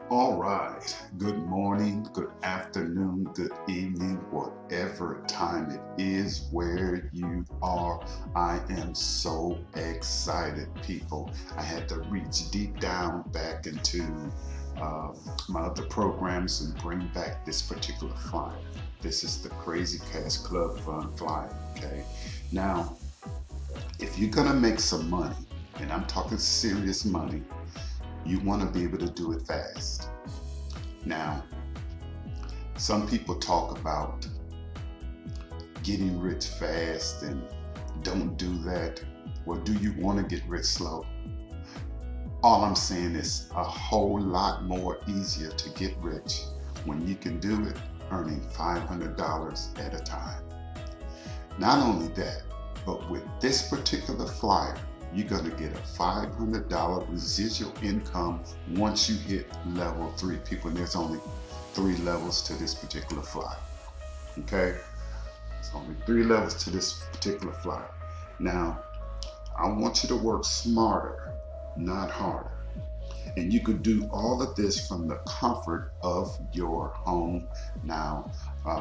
All right. Good morning, good afternoon, good evening, whatever time it is where you are. I am so excited, people. I had to reach deep down back into uh, my other programs and bring back this particular flyer. This is the Crazy Cash Club Fund flyer. Okay. Now, if you're going to make some money, and I'm talking serious money, you want to be able to do it fast. Now, some people talk about getting rich fast and don't do that. Well, do you want to get rich slow? All I'm saying is a whole lot more easier to get rich when you can do it earning $500 at a time. Not only that, but with this particular flyer, you're going to get a $500 residual income once you hit level 3. People, and there's only 3 levels to this particular flyer. Okay? There's only 3 levels to this particular flyer. Now, I want you to work smarter, not harder. And you could do all of this from the comfort of your home. Now,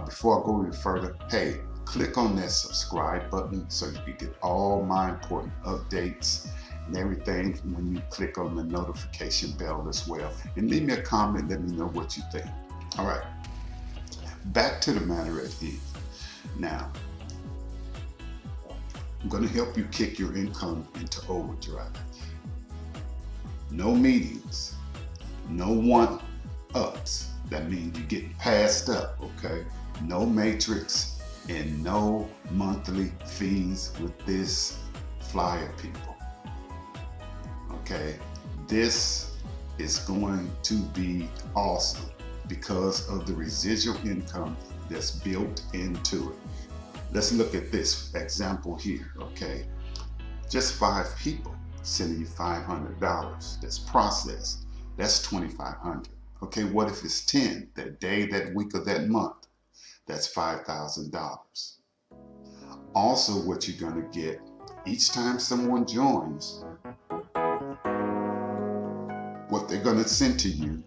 before I go any further, hey, click on that subscribe button so you can get all my important updates and everything when you click on the notification bell as well. And leave me a comment, let me know what you think. All right, back to the matter at hand. Now, I'm going to help you kick your income into overdrive. No meetings, no one-ups. That means you're getting passed up, okay? No matrix and no monthly fees with this flyer, people. Okay, this is going to be awesome because of the residual income that's built into it. Let's look at this example here, okay? Just 5 people sending you $500. That's processed. That's $2,500. Okay, what if it's 10 that day, that week, or that month? That's $5,000. Also, what you're going to get each time someone joins, what they're going to send to you,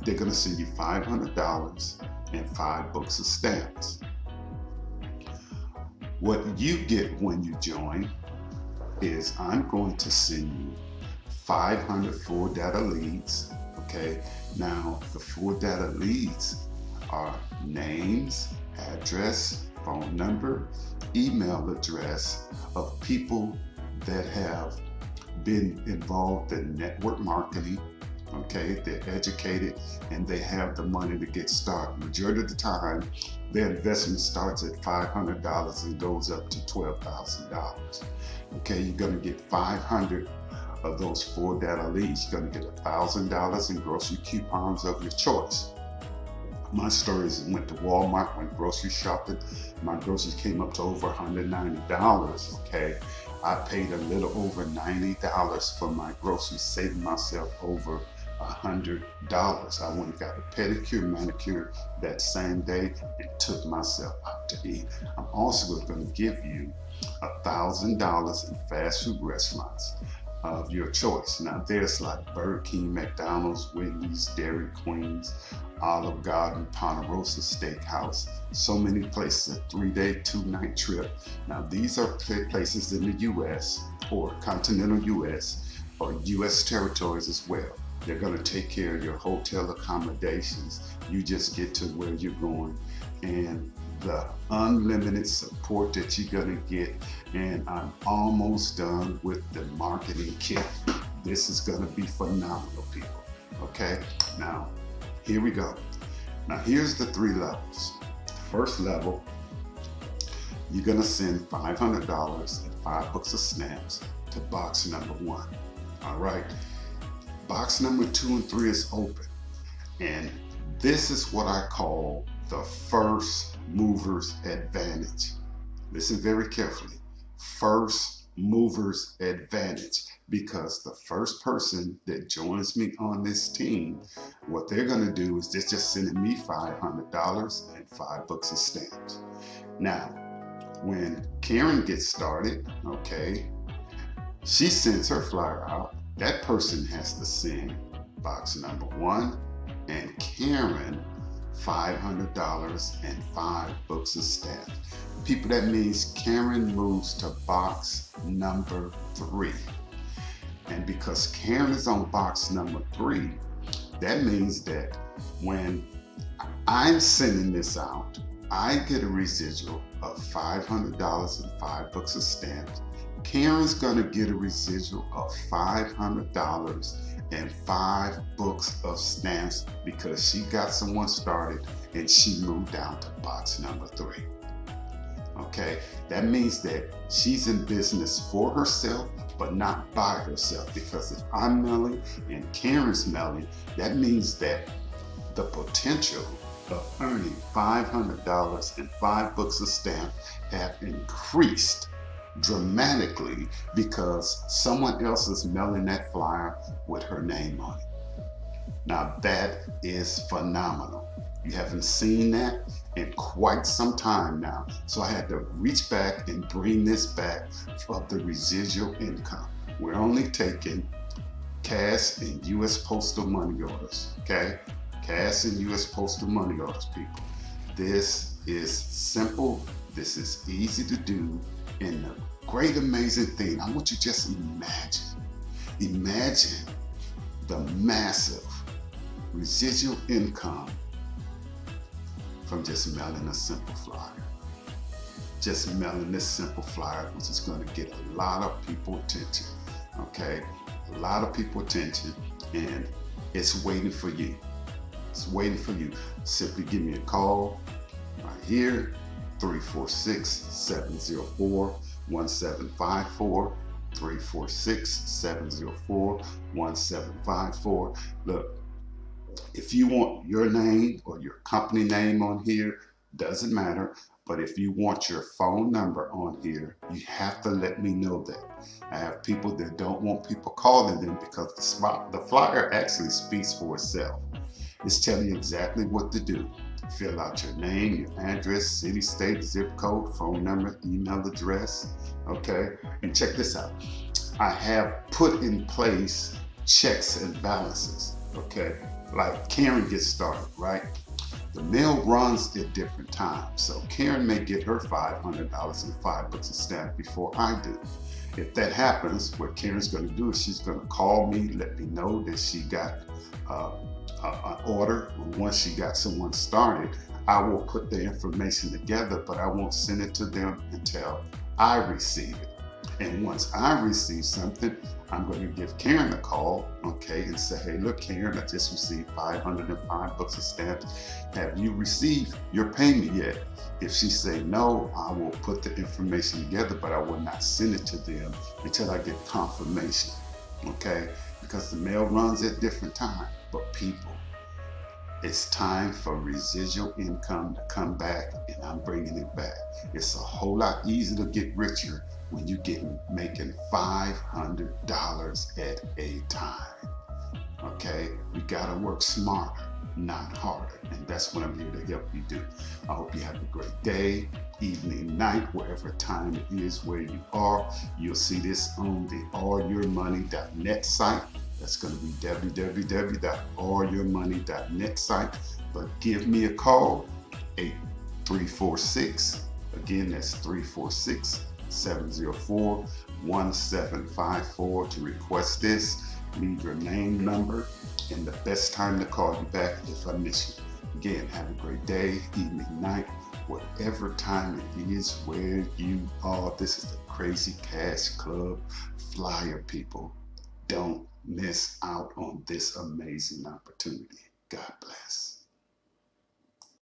they're going to send you $500 and 5 books of stamps. What you get when you join is I'm going to send you 500 full data leads. Okay, now the full data leads are names, address, phone number, email address of people that have been involved in network marketing. Okay, they're educated and they have the money to get started. Majority of the time, their investment starts at $500 and goes up to $12,000. Okay, you're going to get 500 of those full data leads. You're going to get $1,000 in grocery coupons of your choice. My story is I went to Walmart, went grocery shopping. My groceries came up to over $190. Okay, I paid a little over $90 for my groceries, saving myself over $100. I went and got a pedicure, manicure that same day and took myself out to eat. I'm also going to give you $1,000 in fast food restaurants of your choice. Now there's like Burger King, McDonald's, Wendy's, Dairy Queens, Olive Garden, Ponderosa Steakhouse, so many places, a 3-day, 2-night trip. Now these are places in the US or continental US or US territories as well. They're going to take care of your hotel accommodations. You just get to where you're going and the unlimited support that you're going to get. And I'm almost done with the marketing kit. This is going to be phenomenal, people. Okay, now here we go. Now here's the 3 levels. First level, you're going to send $500 and 5 books of stamps to box number 1. All right, box number 2 and 3 is open, and this is what I call the first mover's advantage. Listen very carefully. First mover's advantage, because the first person that joins me on this team, what they're going to do is they're just sending me $500 and 5 books of stamps. Now, when Karen gets started, okay, she sends her flyer out. That person has to send box number 1, and Karen $500 and 5 books of stamps. People, that means Karen moves to box number 3. And because Karen is on box number 3, that means that when I'm sending this out, I get a residual of $500 and 5 books of stamps. Karen's gonna get a residual of $500 and 5 books of stamps because she got someone started and she moved down to box number 3. Okay, that means that she's in business for herself, but not by herself, because if I'm mailing and Karen's mailing, that means that the potential of earning $500 and 5 books of stamps have increased dramatically because someone else is mailing that flyer with her name on it. Now that is phenomenal. You haven't seen that in quite some time now. So I had to reach back and bring this back for the residual income. We're only taking cash and U.S. postal money orders, okay? Cash and U.S. postal money orders, people. This is simple. This is easy to do. And the great, amazing thing, I want you to just imagine the massive residual income from just mailing a simple flyer. Just mailing this simple flyer, which is going to get a lot of people attention, okay? A lot of people attention, and it's waiting for you. It's waiting for you. Simply give me a call right here, 346-704-1754, 346-704-1754. Look, if you want your name or your company name on here, doesn't matter. But if you want your phone number on here, you have to let me know that. I have people that don't want people calling them because the flyer actually speaks for itself. It's telling you exactly what to do. Fill out your name, your address, city, state, zip code, phone number, email address, okay? And check this out. I have put in place checks and balances, okay? Like Karen gets started, right? The mail runs at different times. So Karen may get her $500 and 5 books of stamps before I do. If that happens, what Karen's going to do is she's going to call me, let me know that she got an order. Once she got someone started, I will put the information together, but I won't send it to them until I receive it. And once I receive something, I'm going to give Karen a call, okay, and say, hey, look, Karen, I just received 505 books of stamps. Have you received your payment yet? If she say no, I will put the information together, but I will not send it to them until I get confirmation, okay? Because the mail runs at different times. But people, it's time for residual income to come back, and I'm bringing it back. It's a whole lot easier to get richer when you making $500 at a time. Okay, we gotta work smarter, not harder, and that's what I'm here to help you do. I hope you have a great day, evening, night, wherever time it is where you are. You'll see this on the allyourmoney.net site. That's going to be www.allyourmoney.net site. But give me a call, 346, again, that's 346-704-1754 to request this. Leave your name, number, and the best time to call you back if I miss you. Again, have a great day, evening, night, whatever time it is where you are. This is the Crazy Cash Club Flyer, people. Don't miss out on this amazing opportunity. God bless.